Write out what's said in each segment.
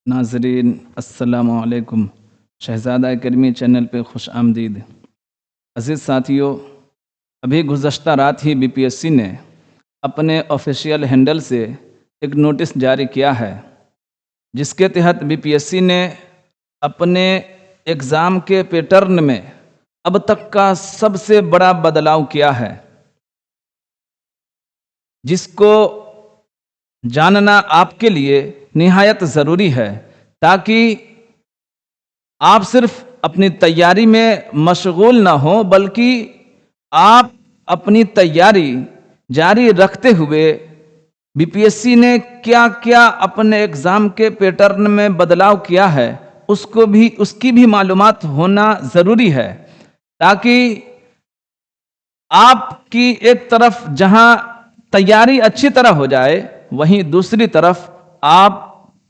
नाज़रीन अस्सलामु अलैकुम। शहज़ादा करीमी चैनल पे खुश आमदीद। अज़ीज़ साथियों, अभी गुज़श्ता रात ही बीपीएससी ने अपने ऑफिशियल हैंडल से एक नोटिस जारी किया है, जिसके तहत बीपीएससी ने अपने एग्ज़ाम के पैटर्न में अब तक का सबसे बड़ा बदलाव किया है, जिसको जानना आपके लिए निहायत ज़रूरी है, ताकि आप सिर्फ अपनी तैयारी में मशगूल ना हो, बल्कि आप अपनी तैयारी जारी रखते हुए बीपीएससी ने क्या क्या अपने एग्ज़ाम के पैटर्न में बदलाव किया है उसकी भी मालूमात होना ज़रूरी है, ताकि आपकी एक तरफ जहां तैयारी अच्छी तरह हो जाए, वहीं दूसरी तरफ आप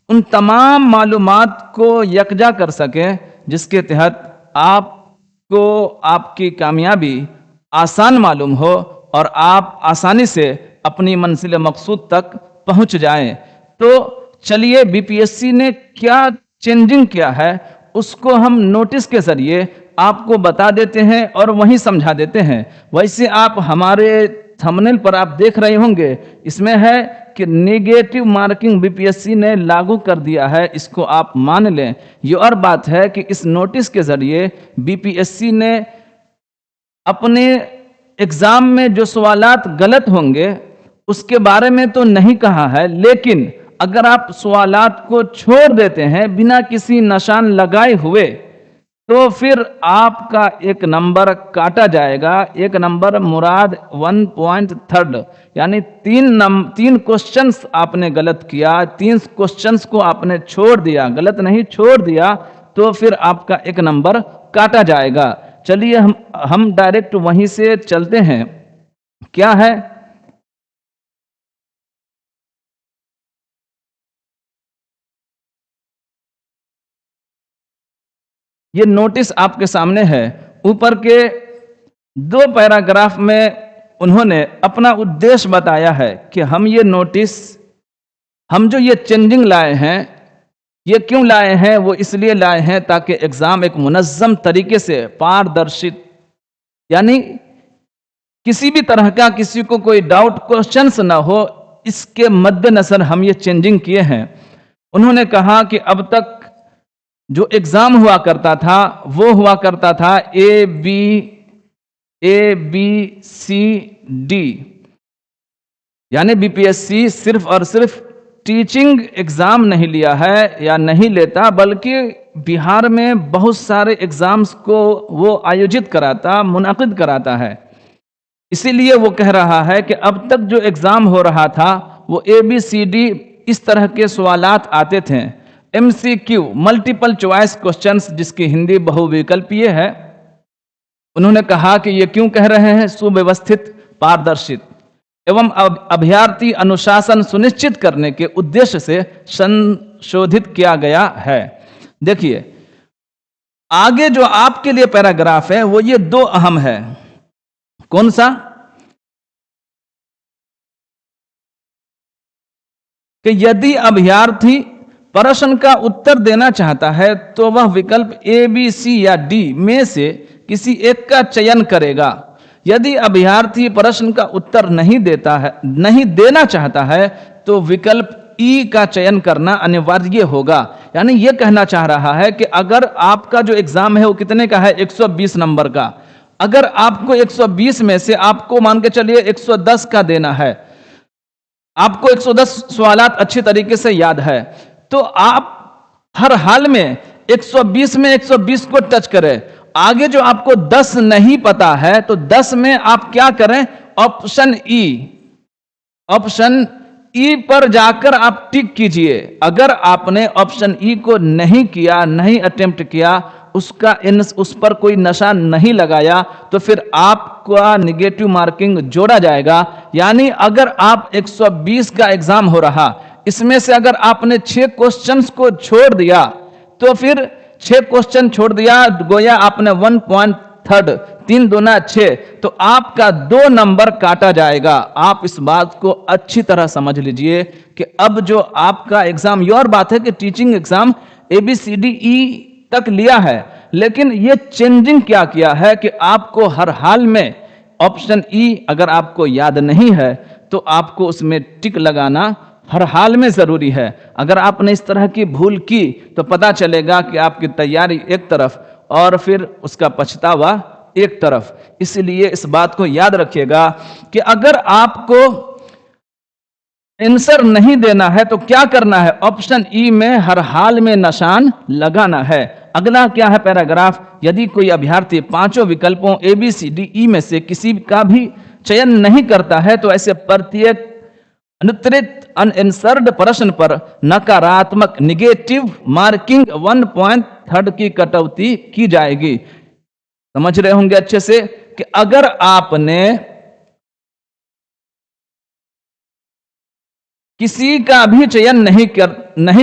उन तमाम मालूमात को यकजा कर सकें, जिसके तहत आपको आपकी कामयाबी आसान मालूम हो और आप आसानी से अपनी मंजिल मकसूद तक पहुंच जाएं। तो चलिए, बीपीएससी ने क्या चेंजिंग किया है उसको हम नोटिस के ज़रिए आपको बता देते हैं और वहीं समझा देते हैं। वैसे आप हमारे थंबनेल पर आप देख रहे होंगे, इसमें है कि नेगेटिव मार्किंग बीपीएससी ने लागू कर दिया है, इसको आप मान लें। ये और बात है कि इस नोटिस के ज़रिए बीपीएससी ने अपने एग्ज़ाम में जो सवालात गलत होंगे उसके बारे में तो नहीं कहा है, लेकिन अगर आप सवालात को छोड़ देते हैं बिना किसी निशान लगाए हुए, तो फिर आपका एक नंबर काटा जाएगा। एक नंबर मुराद 1.3, यानी तीन क्वेश्चंस आपने गलत किया, 3 क्वेश्चंस को आपने छोड़ दिया, गलत नहीं छोड़ दिया, तो फिर आपका एक नंबर काटा जाएगा। चलिए हम डायरेक्ट वहीं से चलते हैं। क्या है ये नोटिस आपके सामने है। ऊपर के 2 पैराग्राफ में उन्होंने अपना उद्देश्य बताया है कि हम जो ये चेंजिंग लाए हैं, ये क्यों लाए हैं? वो इसलिए लाए हैं ताकि एग्ज़ाम एक मुनज़्ज़म तरीके से पारदर्शित, यानी किसी भी तरह का किसी को कोई डाउट क्वेश्चंस ना हो, इसके मद्देनज़र हम ये चेंजिंग किए हैं। उन्होंने कहा कि अब तक जो एग्ज़ाम हुआ करता था वो हुआ करता था ए बी सी डी, यानी बीपीएससी सिर्फ और सिर्फ टीचिंग एग्ज़ाम नहीं लिया है या नहीं लेता, बल्कि बिहार में बहुत सारे एग्ज़ाम्स को वो आयोजित कराता, मुनाकिद कराता है। इसीलिए वो कह रहा है कि अब तक जो एग्ज़ाम हो रहा था वो ABCD इस तरह के सवालात आते थे। MCQ मल्टीपल चॉइस क्वेश्चंस, जिसकी हिंदी बहुविकल्पीय है। उन्होंने कहा कि ये क्यों कह रहे हैं? सुव्यवस्थित, पारदर्शित एवं अभ्यर्थी अनुशासन सुनिश्चित करने के उद्देश्य से संशोधित किया गया है। देखिए, आगे जो आपके लिए पैराग्राफ है वो ये 2 अहम है। कौन सा? कि यदि अभ्यर्थी प्रश्न का उत्तर देना चाहता है तो वह विकल्प A, B, C या D में से किसी एक का चयन करेगा। यदि अभ्यर्थी प्रश्न का उत्तर नहीं देना चाहता है तो विकल्प E का चयन करना अनिवार्य होगा। यानी यह कहना चाह रहा है कि अगर आपका जो एग्जाम है वो कितने का है? 120 नंबर का। अगर आपको 120 में से आपको मान के चलिए 110 का देना है, आपको 110 सवालात अच्छी तरीके से याद है, तो आप हर हाल में 120 में 120 को टच करें। आगे जो आपको 10 नहीं पता है तो 10 में आप क्या करें? ऑप्शन ई पर जाकर आप टिक कीजिए। अगर आपने ऑप्शन ई को नहीं किया, नहीं अटेम्प्ट किया, उस पर कोई नशा नहीं लगाया, तो फिर आपका निगेटिव मार्किंग जोड़ा जाएगा। यानी अगर आप 120 का एग्जाम हो रहा, इसमें से अगर आपने 6 क्वेश्चंस को छोड़ दिया, तो फिर 6 क्वेश्चन छोड़ दिया, गोया आपने थर्ड, 3 दूना 6, तो आपका 2 नंबर काटा जाएगा। आप इस बात को अच्छी तरह समझ लीजिए कि अब जो आपका एग्जाम, ये और बात है कि टीचिंग एग्जाम ABCDE तक लिया है, लेकिन ये चेंजिंग क्या किया है कि आपको हर हाल में ऑप्शन E अगर आपको याद नहीं है तो आपको उसमें टिक लगाना हर हाल में जरूरी है। अगर आपने इस तरह की भूल की तो पता चलेगा कि आपकी तैयारी एक तरफ और फिर उसका पछतावा एक तरफ। इसलिए इस बात को याद रखिएगा कि अगर आपको आंसर नहीं देना है तो क्या करना है, ऑप्शन E में हर हाल में निशान लगाना है। अगला क्या है पैराग्राफ, यदि कोई अभ्यर्थी 5 विकल्पों ABCDE में से किसी का भी चयन नहीं करता है तो ऐसे प्रत्येक अनुत्तरित अनआंसर्ड प्रश्न पर नकारात्मक निगेटिव मार्किंग 1 पॉइंट थर्ड की कटौती की जाएगी। समझ रहे होंगे अच्छे से कि अगर आपने किसी का भी चयन नहीं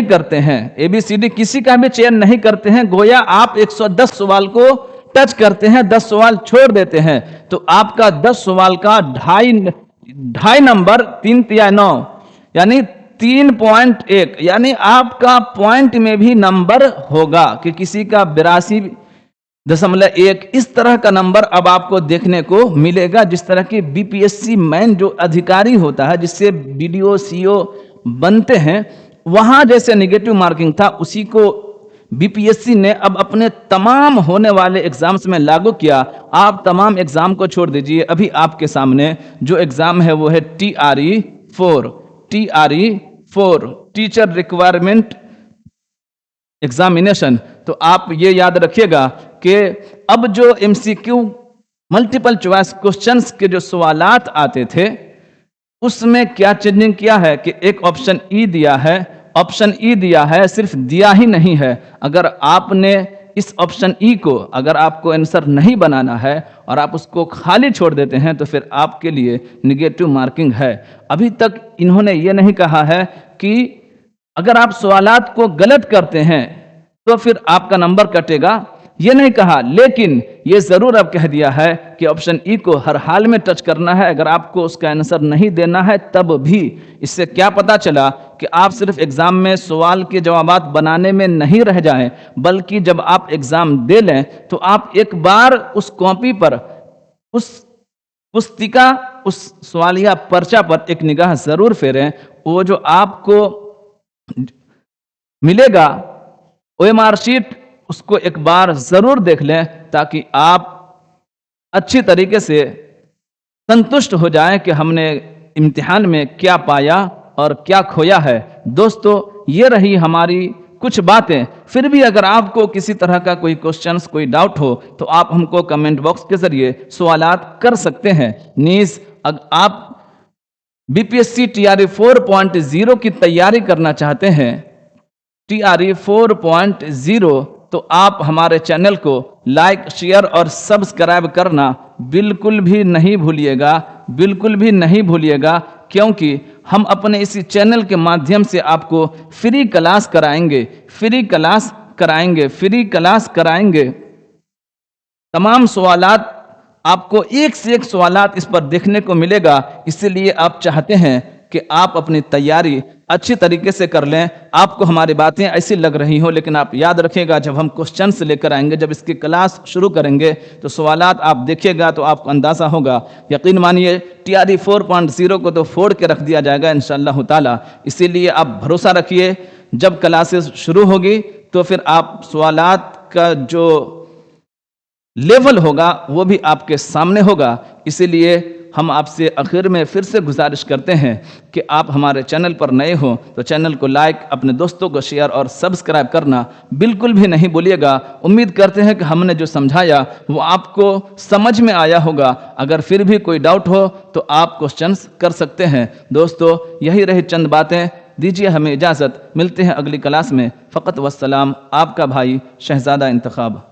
करते हैं, ABCD किसी का भी चयन नहीं करते हैं, गोया आप 110 सवाल को टच करते हैं, 10 सवाल छोड़ देते हैं, तो आपका 10 सवाल का ढाई नंबर 3 तिया 9 यानी 3.1, यानी आपका पॉइंट में भी नंबर होगा कि किसी का 82.1, इस तरह का नंबर अब आपको देखने को मिलेगा। जिस तरह की BPSC मैन जो अधिकारी होता है, जिससे BDO CO बनते हैं, वहां जैसे निगेटिव मार्किंग था, उसी को BPSC ने अब अपने तमाम होने वाले एग्जाम्स में लागू किया। आप तमाम एग्जाम को छोड़ दीजिए, अभी आपके सामने जो एग्जाम है वो है TRE4 टीचर रिक्वायरमेंट एग्जामिनेशन। तो आप ये याद रखिएगा कि अब जो MCQ मल्टीपल चॉइस क्वेश्चंस के जो सवालात आते थे उसमें क्या चेंजिंग किया है कि एक ऑप्शन E दिया है, ऑप्शन E दिया है, सिर्फ दिया ही नहीं है, अगर आपने इस ऑप्शन E को, अगर आपको आंसर नहीं बनाना है और आप उसको खाली छोड़ देते हैं तो फिर आपके लिए निगेटिव मार्किंग है। अभी तक इन्होंने ये नहीं कहा है कि अगर आप सवालात को गलत करते हैं तो फिर आपका नंबर कटेगा, ये नहीं कहा, लेकिन ये जरूर अब कह दिया है कि ऑप्शन E को हर हाल में टच करना है। अगर आपको उसका आंसर नहीं देना है तब भी। इससे क्या पता चला कि आप सिर्फ एग्जाम में सवाल के जवाबात बनाने में नहीं रह जाएं, बल्कि जब आप एग्जाम दे लें तो आप एक बार उस कॉपी पर, उस पुस्तिका, उस सवालिया पर्चा पर एक निगाह जरूर फेरें। वो जो आपको मिलेगा OMR शीट, उसको एक बार जरूर देख लें ताकि आप अच्छी तरीके से संतुष्ट हो जाएं कि हमने इम्तिहान में क्या पाया और क्या खोया है। दोस्तों, ये रही हमारी कुछ बातें। फिर भी अगर आपको किसी तरह का कोई क्वेश्चंस, कोई डाउट हो तो आप हमको कमेंट बॉक्स के जरिए सवालात कर सकते हैं। नीज आप BPSC TRE 4.0 की तैयारी करना चाहते हैं, TRE 4.0, तो आप हमारे चैनल को लाइक, शेयर और सब्सक्राइब करना बिल्कुल भी नहीं भूलिएगा, बिल्कुल भी नहीं भूलिएगा, क्योंकि हम अपने इसी चैनल के माध्यम से आपको फ्री क्लास कराएंगे, फ्री क्लास कराएंगे, फ्री क्लास कराएंगे। तमाम सवालात आपको एक से एक सवालात इस पर देखने को मिलेगा। इसलिए आप चाहते हैं कि आप अपनी तैयारी अच्छी तरीके से कर लें। आपको हमारी बातें ऐसी लग रही हो, लेकिन आप याद रखिएगा जब हम क्वेश्चन से लेकर आएंगे, जब इसकी क्लास शुरू करेंगे तो सवालात आप देखिएगा तो आपको अंदाज़ा होगा। यकीन मानिए TRE 4.0 को तो फोड़ के रख दिया जाएगा इंशाअल्लाह ताला। इसीलिए आप भरोसा रखिए, जब क्लासेस शुरू होगी तो फिर आप सवालात का जो लेवल होगा वो भी आपके सामने होगा। इसीलिए हम आपसे आखिर में फिर से गुजारिश करते हैं कि आप हमारे चैनल पर नए हो तो चैनल को लाइक, अपने दोस्तों को शेयर और सब्सक्राइब करना बिल्कुल भी नहीं भूलिएगा। उम्मीद करते हैं कि हमने जो समझाया वो आपको समझ में आया होगा। अगर फिर भी कोई डाउट हो तो आप क्वेश्चंस कर सकते हैं। दोस्तों, यही रही चंद बातें, दीजिए हमें इजाज़त। मिलते हैं अगली क्लास में। फ़कत वस्सलाम, आपका भाई शहज़ादा इंतखाब।